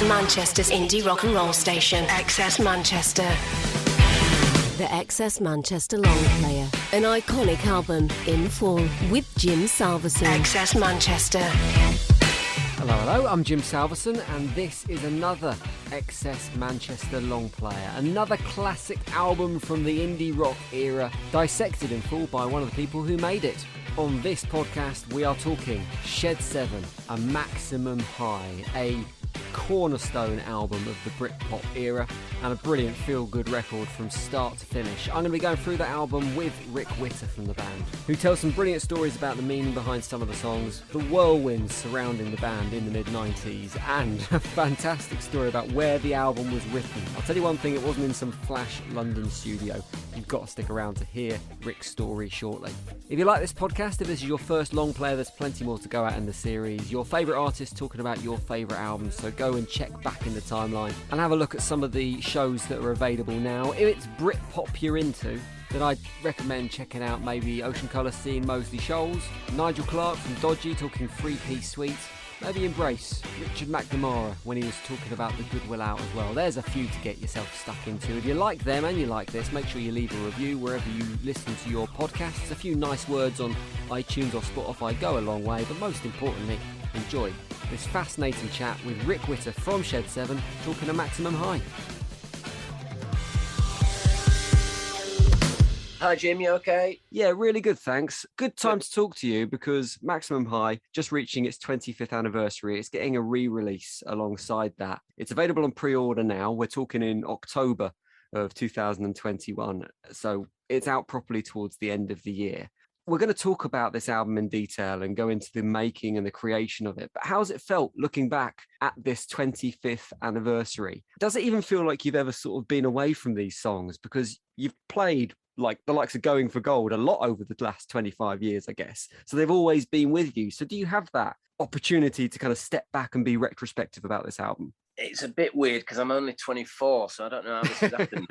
Manchester's indie rock and roll station, XS Manchester. The XS Manchester Long Player, an iconic album in full with Jim Salverson. XS Manchester. Hello, I'm Jim Salverson, and this is another XS Manchester Long Player, another classic album from the indie rock era, dissected in full by one of the people who made it. On this podcast, we are talking Shed 7, A Maximum High, a cornerstone album of the Britpop era and a brilliant feel-good record from start to finish. I'm going to be going through the album with Rick Witter from the band, who tells some brilliant stories about the meaning behind some of the songs, the whirlwinds surrounding the band in the mid-90s, and a fantastic story about where the album was written. I'll tell you one thing, it wasn't in some flash London studio. You've got to stick around to hear Rick's story shortly. If you like this podcast, if this is your first long player, there's plenty more to go at in the series. Your favourite artists talking about your favourite albums, so go and check back in the timeline and have a look at some of the shows that are available now. If it's Britpop you're into, then I'd recommend checking out maybe Ocean Colour Scene, Moseley Shoals, Nigel Clark from Dodgy talking three-piece suite, maybe Embrace, Richard McNamara when he was talking about the Goodwill Out as well. There's a few to get yourself stuck into. If you like them and you like this, make sure you leave a review wherever you listen to your podcasts. A few nice words on iTunes or Spotify go a long way, but most importantly, enjoy this fascinating chat with Rick Witter from Shed 7 talking A Maximum High. Hi Jim, you okay? Yeah, really good, thanks. Good time to talk to you because Maximum High, just reaching its 25th anniversary, it's getting a re-release alongside that. It's available on pre-order now. We're talking in October of 2021, so it's out properly towards the end of the year. We're going to talk about this album in detail and go into the making and the creation of it. But how's it felt looking back at this 25th anniversary? Does it even feel like you've ever sort of been away from these songs? Because you've played like the likes of Going for Gold a lot over the last 25 years, I guess. So they've always been with you. So do you have that opportunity to kind of step back and be retrospective about this album? It's a bit weird because I'm only 24, so I don't know how this has happened.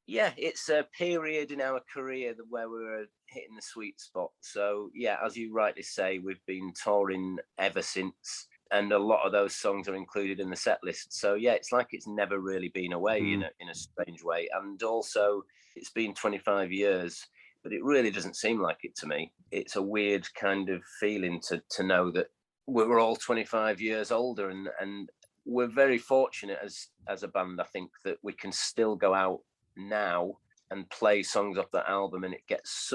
Yeah, it's a period in our career where we were hitting the sweet spot. So, yeah, as you rightly say, we've been touring ever since, and a lot of those songs are included in the set list. So, yeah, it's like it's never really been away in a strange way. And also, it's been 25 years, but it really doesn't seem like it to me. It's a weird kind of feeling to know that we're all 25 years older, and we're very fortunate as a band, I think, that we can still go out now and play songs off that album and it gets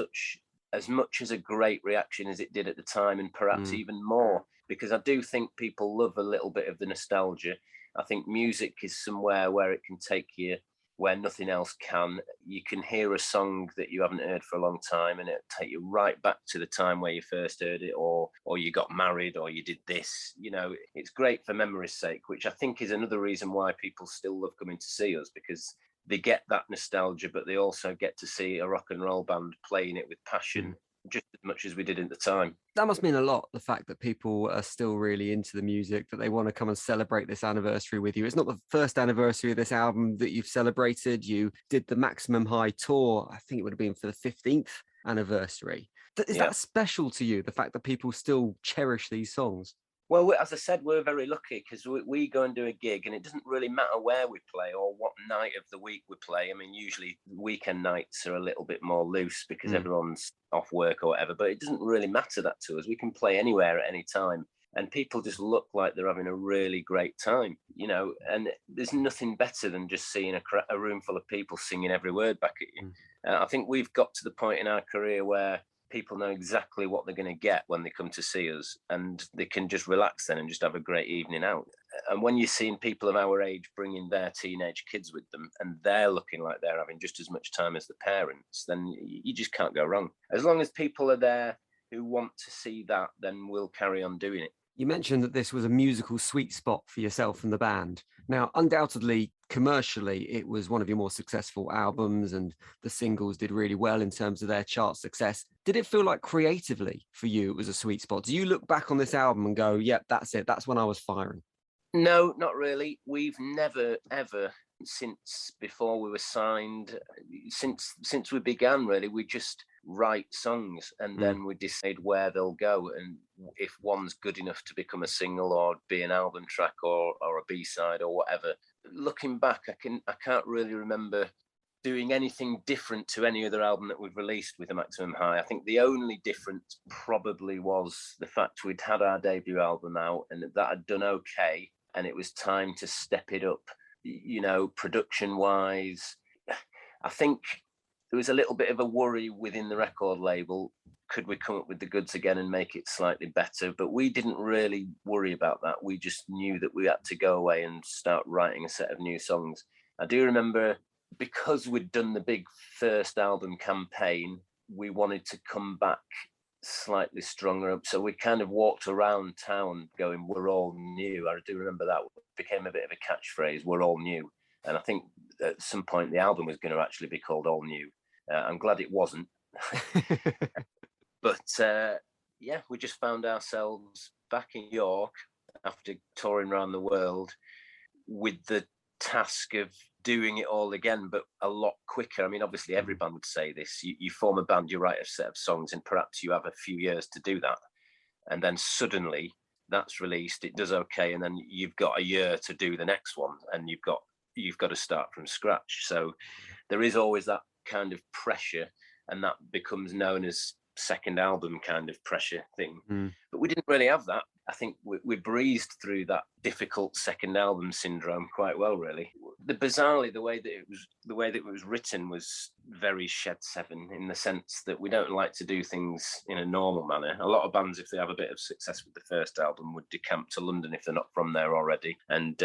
as much as a great reaction as it did at the time, and perhaps even more, because I do think people love a little bit of the nostalgia. I think music is somewhere where it can take you where nothing else can. You can hear a song that you haven't heard for a long time and it'll take you right back to the time where you first heard it, or you got married, or you did this. You know, it's great for memory's sake, which I think is another reason why people still love coming to see us, because they get that nostalgia, but they also get to see a rock and roll band playing it with passion just as much as we did at the time. That must mean a lot, the fact that people are still really into the music, that they want to come and celebrate this anniversary with you. It's not the first anniversary of this album that you've celebrated. You did the Maximum High tour, I think it would have been for the 15th anniversary. Is that special to you, the fact that people still cherish these songs? Well, as I said, we're very lucky because we go and do a gig and it doesn't really matter where we play or what night of the week we play. I mean, usually weekend nights are a little bit more loose because everyone's off work or whatever, but it doesn't really matter that to us. We can play anywhere at any time and people just look like they're having a really great time, you know, and there's nothing better than just seeing a room full of people singing every word back at you. I think we've got to the point in our career where people know exactly what they're going to get when they come to see us, and they can just relax then and just have a great evening out. And when you're seeing people of our age bringing their teenage kids with them and they're looking like they're having just as much time as the parents, then you just can't go wrong. As long as people are there who want to see that, then we'll carry on doing it. You mentioned that this was a musical sweet spot for yourself and the band. Now, undoubtedly, commercially, it was one of your more successful albums and the singles did really well in terms of their chart success. Did it feel like creatively for you it was a sweet spot? Do you look back on this album and go, yep, that's it, that's when I was firing? No, not really. We've never, ever, since before we were signed, since we began, really, we just write songs and then we decide where they'll go. And if one's good enough to become a single or be an album track or a B-side or whatever. Looking back, I can't really remember doing anything different to any other album that we've released with the Maximum High. I think the only difference probably was the fact we'd had our debut album out and that had done okay, and it was time to step it up, production wise. I think there was a little bit of a worry within the record label. Could we come up with the goods again and make it slightly better? But we didn't really worry about that. We just knew that we had to go away and start writing a set of new songs. I do remember, because we'd done the big first album campaign, we wanted to come back slightly stronger. So we kind of walked around town going, "We're all new." I do remember that became a bit of a catchphrase, "We're all new." And I think at some point the album was going to actually be called All New. I'm glad it wasn't. But we just found ourselves back in York after touring around the world with the task of doing it all again, but a lot quicker. I mean, obviously every band would say this. You form a band, you write a set of songs, and perhaps you have a few years to do that. And then suddenly that's released, it does okay, and then you've got a year to do the next one, and you've got to start from scratch. So there is always that kind of pressure, and that becomes known as second album kind of pressure thing. But we didn't really have that. I think we breezed through that difficult second album syndrome quite well, really. Bizarrely, the way that it was written was very Shed 7, in the sense that we don't like to do things in a normal manner. A lot of bands, if they have a bit of success with the first album, would decamp to London if they're not from there already, and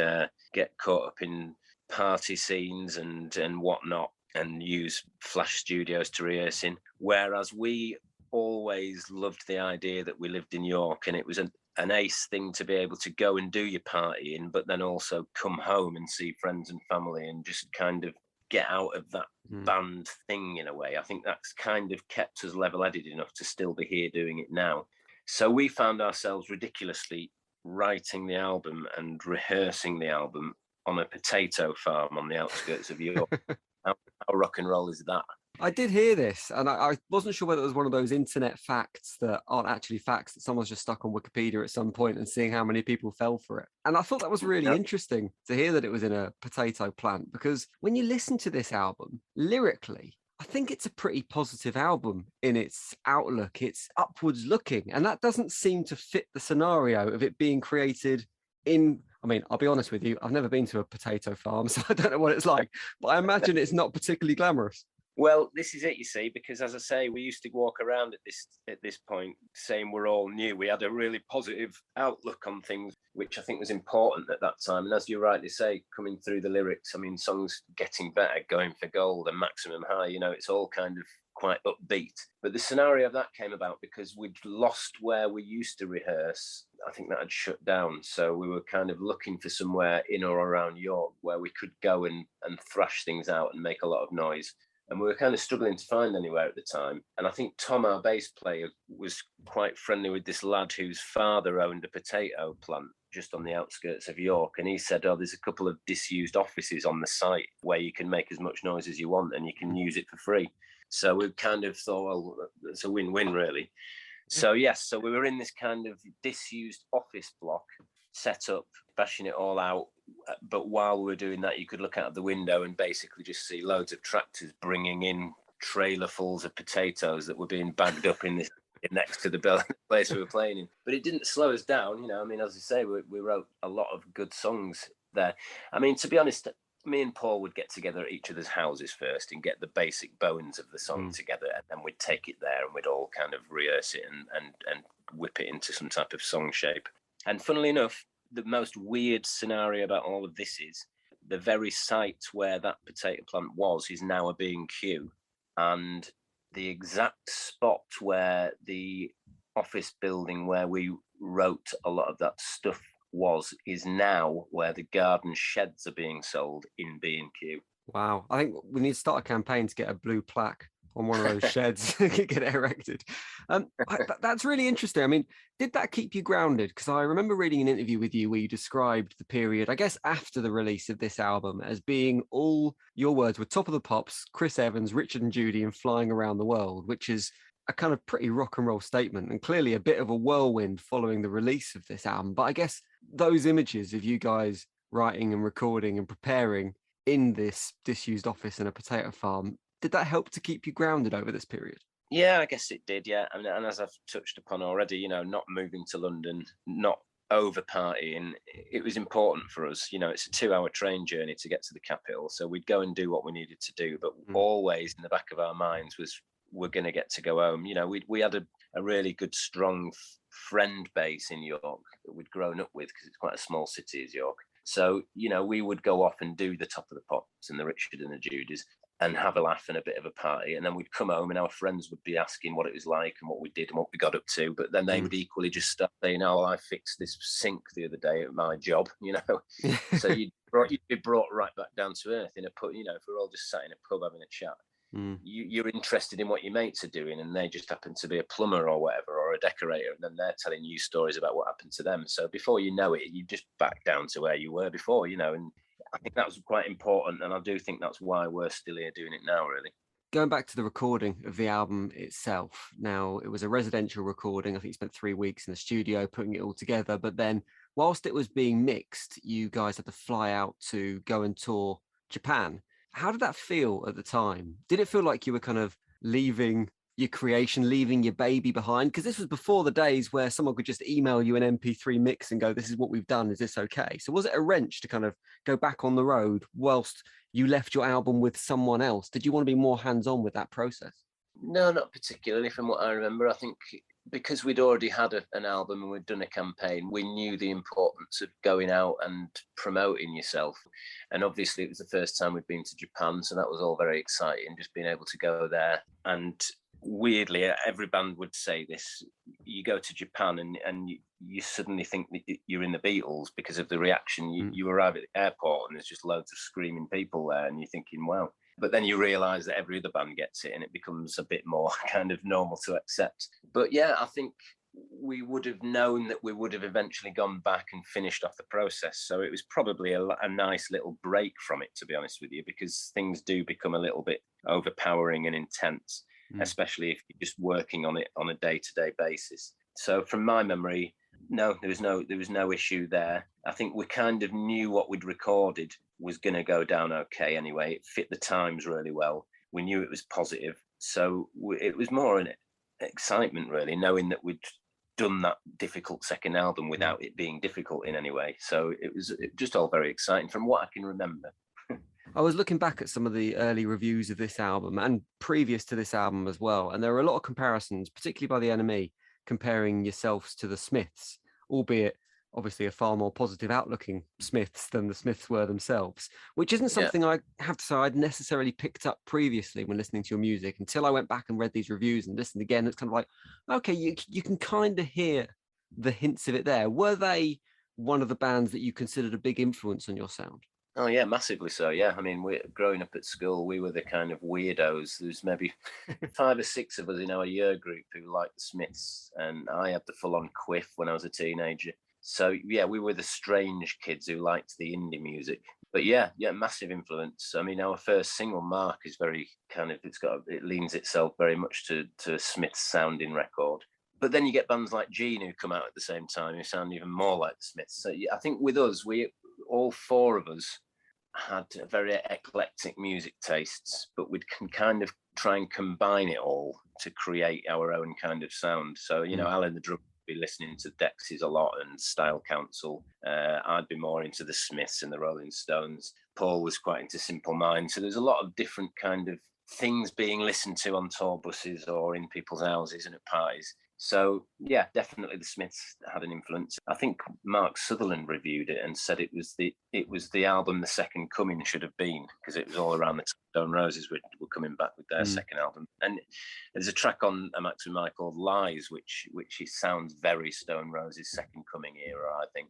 get caught up in party scenes and whatnot, and use flash studios to rehearse in. Whereas we always loved the idea that we lived in York, and it was an ace thing to be able to go and do your partying, but then also come home and see friends and family and just kind of get out of that band thing in a way. I think that's kind of kept us level-headed enough to still be here doing it now. So we found ourselves ridiculously writing the album and rehearsing the album on a potato farm on the outskirts of York. How rock and roll is that? I did hear this, and I wasn't sure whether it was one of those internet facts that aren't actually facts that someone's just stuck on Wikipedia at some point and seeing how many people fell for it. And I thought that was really interesting to hear that it was in a potato plant, because when you listen to this album, lyrically, I think it's a pretty positive album in its outlook. It's upwards looking, and that doesn't seem to fit the scenario of it being created in... I mean, I'll be honest with you, I've never been to a potato farm, so I don't know what it's like, but I imagine it's not particularly glamorous. Well, this is it, you see, because as I say, we used to walk around at this point saying we're all new. We had a really positive outlook on things, which I think was important at that time. And as you rightly say, coming through the lyrics, I mean, songs Getting Better, Going for Gold and Maximum High, it's all kind of quite upbeat. But the scenario of that came about because we'd lost where we used to rehearse. I think that had shut down. So we were kind of looking for somewhere in or around York where we could go and thrash things out and make a lot of noise. And we were kind of struggling to find anywhere at the time. And I think Tom, our bass player, was quite friendly with this lad whose father owned a potato plant just on the outskirts of York. And he said, there's a couple of disused offices on the site where you can make as much noise as you want and you can use it for free. So we kind of thought, well, it's a win-win, really. So, yes, so we were in this kind of disused office block, set up, bashing it all out. But while we were doing that, you could look out of the window and basically just see loads of tractors bringing in trailerfuls of potatoes that were being bagged up in this next to the place we were playing in. But it didn't slow us down. I mean, as I say, we wrote a lot of good songs there. I mean, to be honest, me and Paul would get together at each other's houses first and get the basic bones of the song together, and then we'd take it there and we'd all kind of rehearse it and whip it into some type of song shape. And funnily enough, the most weird scenario about all of this is the very site where that potato plant was is now a B&Q, and the exact spot where the office building where we wrote a lot of that stuff is now where the garden sheds are being sold in B&Q. Wow. I think we need to start a campaign to get a blue plaque on one of those sheds, get it erected. That's really interesting. I mean, did that keep you grounded? Because I remember reading an interview with you where you described the period, I guess, after the release of this album as being all, your words were Top of the Pops, Chris Evans, Richard and Judy, and Flying Around the World, which is a kind of pretty rock and roll statement, and clearly a bit of a whirlwind following the release of this album. But I guess those images of you guys writing and recording and preparing in this disused office in a potato farm, did that help to keep you grounded over this period? Yeah, I guess it did. Yeah, and as I've touched upon already, not moving to London, not over partying, it was important for us. It's a 2-hour train journey to get to the capital, so we'd go and do what we needed to do, but always in the back of our minds was we're going to get to go home. We had a really good, strong friend base in York that we'd grown up with, because it's quite a small city as York. So, we would go off and do the Top of the Pops and the Richard and the Judys and have a laugh and a bit of a party. And then we'd come home and our friends would be asking what it was like and what we did and what we got up to. But then they would equally just start saying, oh, I fixed this sink the other day at my job, So you'd be brought right back down to earth in a pub, if we're all just sat in a pub having a chat. You're interested in what your mates are doing, and they just happen to be a plumber or whatever, or a decorator, and then they're telling you stories about what happened to them. So before you know it, you just back down to where you were before, and I think that was quite important, and I do think that's why we're still here doing it now, really. Going back to the recording of the album itself, now it was a residential recording. I think you spent 3 weeks in the studio putting it all together, but then whilst it was being mixed, you guys had to fly out to go and tour Japan. How did that feel at the time? Did it feel like you were kind of leaving your creation, leaving your baby behind? Because this was before the days where someone could just email you an MP3 mix and go, this is what we've done, is this okay? So was it a wrench to kind of go back on the road whilst you left your album with someone else? Did you want to be more hands-on with that process? No, not particularly from what I remember. I think because we'd already had an album and we'd done a campaign, we knew the importance of going out and promoting yourself. And obviously it was the first time we'd been to Japan, so that was all very exciting, just being able to go there. And weirdly, every band would say this, you go to Japan and you suddenly think that you're in the Beatles because of the reaction. You arrive at the airport and there's just loads of screaming people there, and you're thinking, wow. But then you realise that every other band gets it and it becomes a bit more kind of normal to accept. But yeah, I think we would have known that we would have eventually gone back and finished off the process. So it was probably a nice little break from it, to be honest with you, because things do become a little bit overpowering and intense, especially if you're just working on it on a day-to-day basis. So from my memory, no, there was no issue there. I think we kind of knew what we'd recorded was going to go down okay anyway. It fit the times really well. We knew it was positive. So it was more an excitement, really, knowing that we'd done that difficult second album without it being difficult in any way. So it was just all very exciting from what I can remember. I was looking back at some of the early reviews of this album and previous to this album as well. And there are a lot of comparisons, particularly by the NME, comparing yourselves to the Smiths, albeit obviously a far more positive outlooking Smiths than the Smiths were themselves, which isn't something I have to say I'd necessarily picked up previously when listening to your music until I went back and read these reviews and listened again. It's kind of like, okay, you can kind of hear the hints of it there. Were they one of the bands that you considered a big influence on your sound? Oh yeah, massively so. Yeah, I mean, growing up at school, we were the kind of weirdos. There's maybe 5 or 6 of us in our year group who liked the Smiths, and I had the full-on quiff when I was a teenager. So yeah, we were the strange kids who liked the indie music. But yeah, massive influence. I mean, our first single, Mark, is very kind of it leans itself very much to a Smiths sounding record. But then you get bands like Gene who come out at the same time who sound even more like the Smiths. So yeah, I think with us, all 4 of us had very eclectic music tastes, but we can kind of try and combine it all to create our own kind of sound. So, Alan the drummer would be listening to Dexys a lot and Style Council. I'd be more into the Smiths and the Rolling Stones. Paul was quite into Simple Minds. So there's a lot of different kind of things being listened to on tour buses or in people's houses and at parties. So yeah, definitely the Smiths had an influence. I think Mark Sutherland reviewed it and said it was the album The Second Coming should have been, because it was all around the Stone Roses were coming back with their second album. And there's a track on A Maximum Mine called Lies, which sounds very Stone Roses Second Coming era, I think.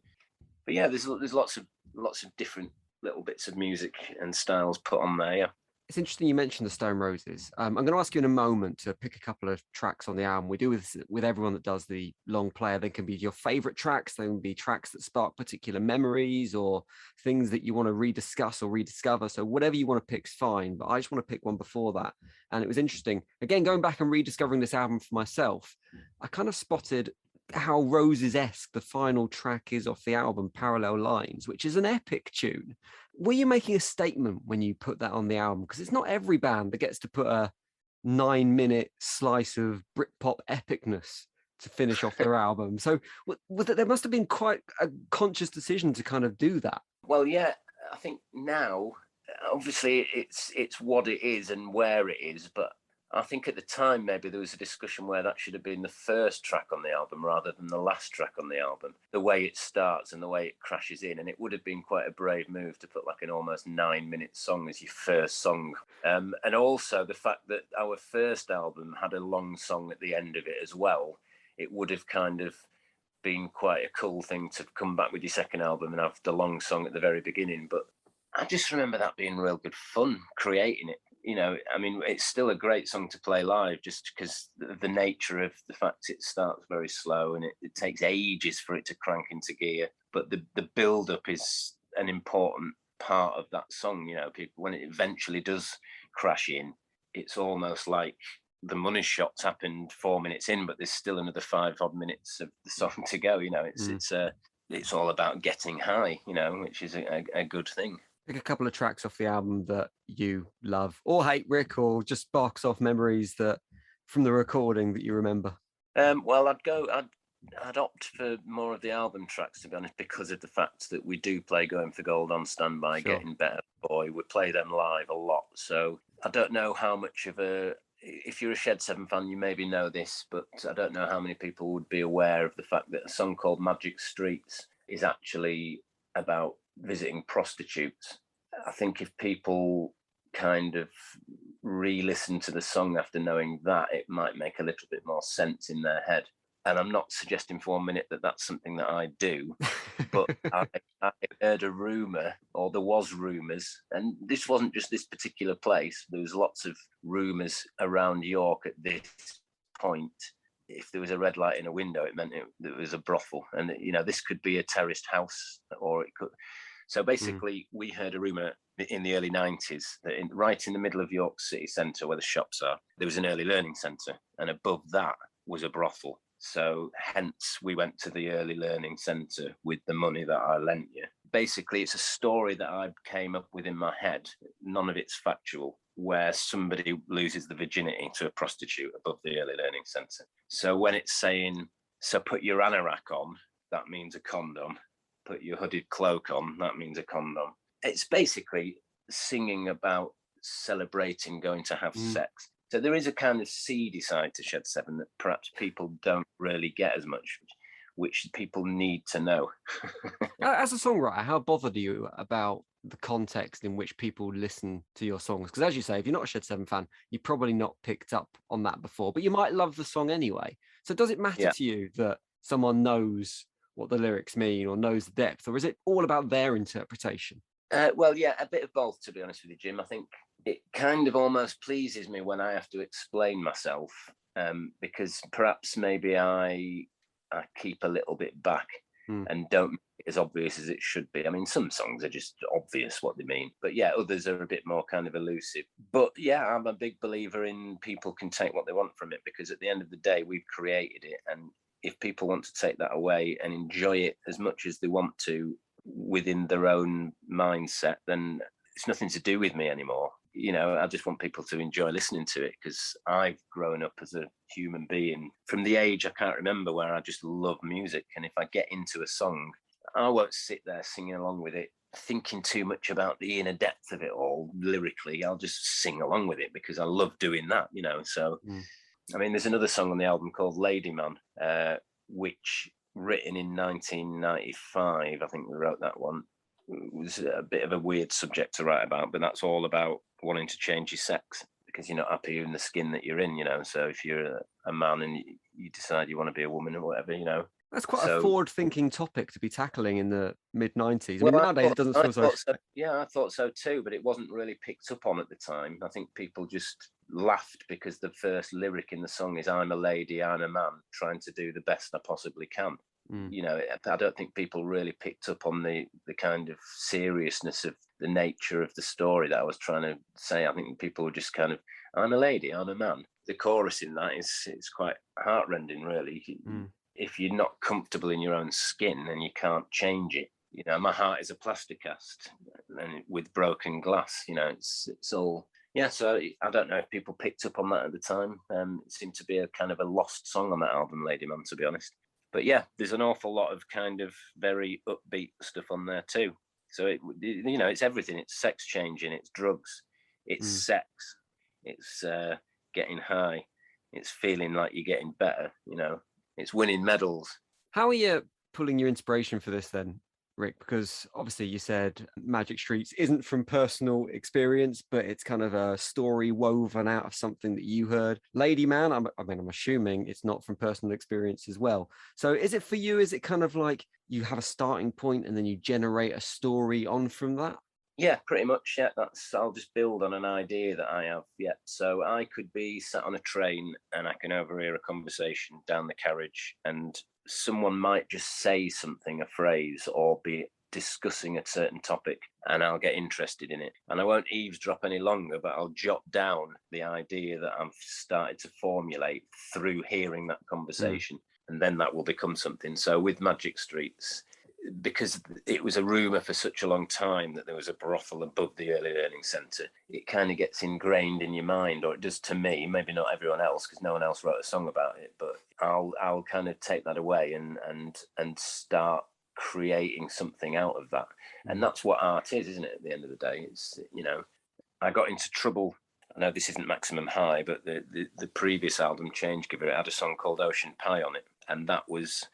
But yeah, there's lots of different little bits of music and styles put on there. Yeah. It's interesting you mentioned the Stone Roses. I'm going to ask you in a moment to pick a couple of tracks on the album. We do with everyone that does the long player. They can be your favorite tracks. They can be tracks that spark particular memories or things that you want to rediscuss or rediscover. So whatever you want to pick is fine. But I just want to pick one before that. And it was interesting. Again, going back and rediscovering this album for myself, I kind of spotted how Roses-esque the final track is off the album, Parallel Lines, which is an epic tune. Were you making a statement when you put that on the album? Because it's not every band that gets to put a 9-minute slice of Britpop epicness to finish off their album. So there must have been quite a conscious decision to kind of do that. Well, yeah, I think now, obviously, it's what it is and where it is, but I think at the time maybe there was a discussion where that should have been the first track on the album rather than the last track on the album. The way it starts and the way it crashes in, and it would have been quite a brave move to put like an almost 9-minute song as your first song. And also the fact that our first album had a long song at the end of it as well. It would have kind of been quite a cool thing to come back with your second album and have the long song at the very beginning. But I just remember that being real good fun creating it. You know, I mean, it's still a great song to play live just because the nature of the fact it starts very slow and it takes ages for it to crank into gear. But the build-up is an important part of that song. You know, people, when it eventually does crash in, it's almost like the money shot's happened 4 minutes in, but there's still another 5 odd minutes of the song to go. You know, it's all about getting high, you know, which is a good thing. Pick a couple of tracks off the album that you love or hate, Rick, or just sparks off memories that from the recording that you remember. Well, I'd opt for more of the album tracks, to be honest, because of the fact that we do play Going for Gold on Standby, Sure. Getting Better Boy. We play them live a lot. So I don't know how much of if you're a Shed 7 fan, you maybe know this, but I don't know how many people would be aware of the fact that a song called Magic Streets is actually about visiting prostitutes. I think if people kind of re-listen to the song after knowing that, it might make a little bit more sense in their head. And I'm not suggesting for 1 minute that that's something that I do, but I heard a rumour, or there was rumours, and this wasn't just this particular place. There was lots of rumours around York at this point. If there was a red light in a window, it meant it was a brothel. And, you know, this could be a terraced house, or it could. So basically, we heard a rumour in the early 90s that right in the middle of York city centre, where the shops are, there was an early learning centre. And above that was a brothel. So hence we went to the early learning centre with the money that I lent you. Basically, it's a story that I came up with in my head. None of it's factual, where somebody loses the virginity to a prostitute above the early learning centre. So when it's saying, so put your anorak on, that means a condom. Put your hooded cloak on, that means a condom. It's basically singing about celebrating going to have sex. So there is a kind of seedy side to Shed 7 that perhaps people don't really get as much, which people need to know. As a songwriter, how bothered are you about the context in which people listen to your songs? Because as you say, if you're not a Shed 7 fan, you've probably not picked up on that before, but you might love the song anyway. So does it matter to you that someone knows what the lyrics mean or knows the depth, or is it all about their interpretation? Well, yeah, a bit of both, to be honest with you, Jim. I think it kind of almost pleases me when I have to explain myself, because perhaps maybe I keep a little bit back and don't make it as obvious as it should be. I mean, some songs are just obvious what they mean, but yeah, others are a bit more kind of elusive. But yeah, I'm a big believer in people can take what they want from it, because at the end of the day, we've created it. And if people want to take that away and enjoy it as much as they want to within their own mindset, then it's nothing to do with me anymore. You know, I just want people to enjoy listening to it, because I've grown up as a human being from the age I can't remember where I just love music. And if I get into a song, I won't sit there singing along with it, thinking too much about the inner depth of it all lyrically. I'll just sing along with it because I love doing that, you know. So, I mean, there's another song on the album called Lady Man, which written in 1995, I think we wrote that one. It was a bit of a weird subject to write about, but that's all about wanting to change your sex because you're not happy in the skin that you're in, you know. So if you're a man and you decide you want to be a woman or whatever, you know, That's quite a So, forward-thinking topic to be tackling in the mid-90s. I well, mean, nowadays it doesn't feel so... yeah, I thought so too, but it wasn't really picked up on at the time. I think people just laughed because the first lyric in the song is "I'm a lady, I'm a man, trying to do the best I possibly can." You know, I don't think people really picked up on the kind of seriousness of the nature of the story that I was trying to say. I think people were just kind of, "I'm a lady, I'm a man." The chorus in that is quite heartrending, really. If you're not comfortable in your own skin, then you can't change it. You know, my heart is a plastic cast and with broken glass. You know, it's all. Yeah, so I don't know if people picked up on that at the time. It seemed to be a kind of a lost song on that album, Lady Man, to be honest. But yeah, there's an awful lot of kind of very upbeat stuff on there too. So it's everything. It's sex changing, it's drugs, it's sex, it's getting high, it's feeling like you're getting better. You know, it's winning medals. How are you pulling your inspiration for this then, Rick? Because obviously you said Magic Streets isn't from personal experience, but it's kind of a story woven out of something that you heard. Lady Man, I'm assuming it's not from personal experience as well. So is it for you, is it kind of like you have a starting point and then you generate a story on from that? Yeah, pretty much. Yeah, I'll just build on an idea that I have. Yeah, so I could be sat on a train and I can overhear a conversation down the carriage, and someone might just say something, a phrase, or be discussing a certain topic, and I'll get interested in it. And I won't eavesdrop any longer, but I'll jot down the idea that I've started to formulate through hearing that conversation, and then that will become something. So with Magic Streets, because it was a rumour for such a long time that there was a brothel above the early learning centre, it kind of gets ingrained in your mind, or it does to me, maybe not everyone else, because no one else wrote a song about it, but I'll kind of take that away and start creating something out of that. And that's what art is, isn't it, at the end of the day? It's, you know, I got into trouble. I know this isn't Maximum High, but the previous album, Change Giver, it had a song called Ocean Pie on it, and that was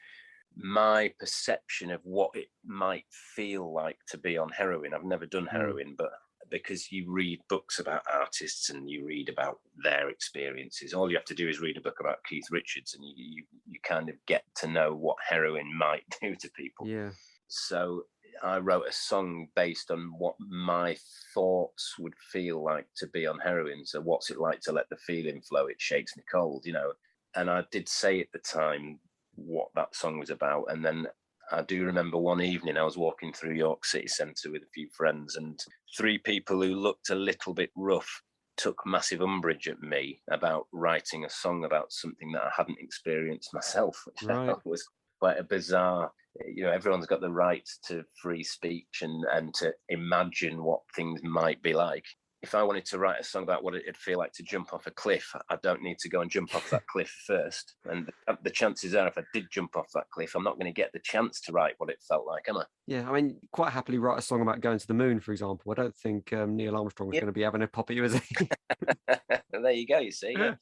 my perception of what it might feel like to be on heroin. I've never done heroin, but because you read books about artists and you read about their experiences, all you have to do is read a book about Keith Richards and you kind of get to know what heroin might do to people. Yeah. So I wrote a song based on what my thoughts would feel like to be on heroin. So what's it like to let the feeling flow? It shakes me cold, you know. And I did say at the time what that song was about. And then I do remember one evening I was walking through York City Centre with a few friends, and three people who looked a little bit rough took massive umbrage at me about writing a song about something that I hadn't experienced myself, which I thought was quite a bizarre. You know, everyone's got the right to free speech and to imagine what things might be like. If I wanted to write a song about what it'd feel like to jump off a cliff, I don't need to go and jump off that cliff first. And the chances are, if I did jump off that cliff, I'm not going to get the chance to write what it felt like, am I? Yeah, I mean, quite happily write a song about going to the moon, for example. I don't think Neil Armstrong's going to be having a pop at you, is he? There you go, you see. Yeah.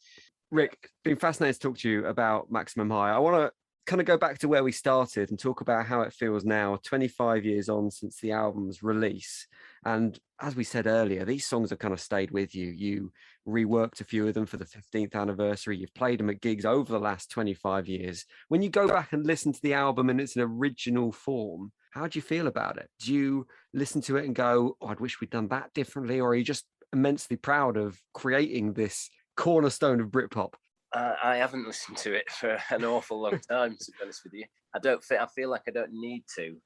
Rick, it's been fascinating to talk to you about Maximum High. I want to kind of go back to where we started and talk about how it feels now, 25 years on since the album's release. And as we said earlier, these songs have kind of stayed with you. You reworked a few of them for the 15th anniversary. You've played them at gigs over the last 25 years. When you go back and listen to the album in its original form, how do you feel about it? Do you listen to it and go, oh, I wish we'd done that differently? Or are you just immensely proud of creating this cornerstone of Britpop? I haven't listened to it for an awful long time, to be honest with you. I feel like I don't need to,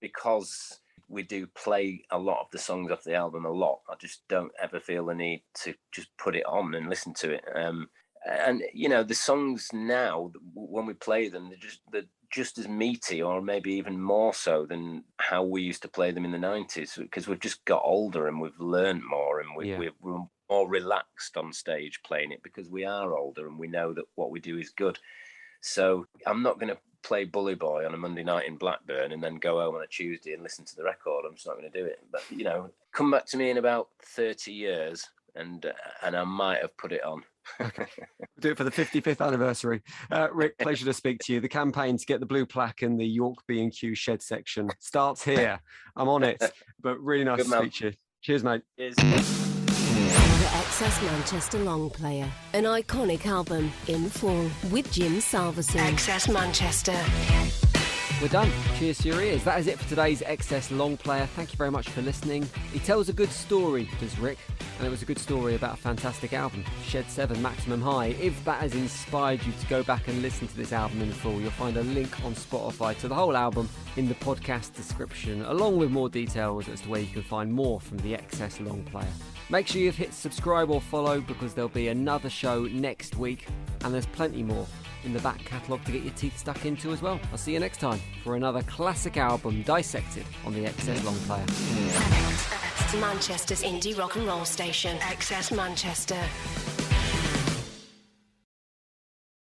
because we do play a lot of the songs off the album a lot. I just don't ever feel the need to just put it on and listen to it. And you know, the songs now, when we play them, they're just as meaty, or maybe even more so than how we used to play them in the 90s, because we've just got older and we've learned more, and we're more relaxed on stage playing it because we are older and we know that what we do is good. So I'm not going to play Bully Boy on a Monday night in Blackburn and then go home on a Tuesday and listen to the record. I'm just not going to do it. But, you know, come back to me in about 30 years and I might have put it on. Okay. We'll do it for the 55th anniversary. Rick, pleasure to speak to you. The campaign to get the blue plaque in the York B&Q shed section starts here. I'm on it, but really nice to speak to you. Cheers, mate. Cheers. The XS Manchester Long Player, an iconic album in full with Jim Salverson. XS Manchester. We're done. Cheers to your ears. That is it for today's XS Long Player. Thank you very much for listening. He tells a good story, does Rick, and it was a good story about a fantastic album, Shed 7 Maximum High. If that has inspired you to go back and listen to this album in full, you'll find a link on Spotify to the whole album in the podcast description, along with more details as to where you can find more from the XS Long Player. Make sure you've hit subscribe or follow, because there'll be another show next week, and there's plenty more in the back catalogue to get your teeth stuck into as well. I'll see you next time for another classic album dissected on the XS Long Player. Manchester's indie rock and roll station, XS Manchester.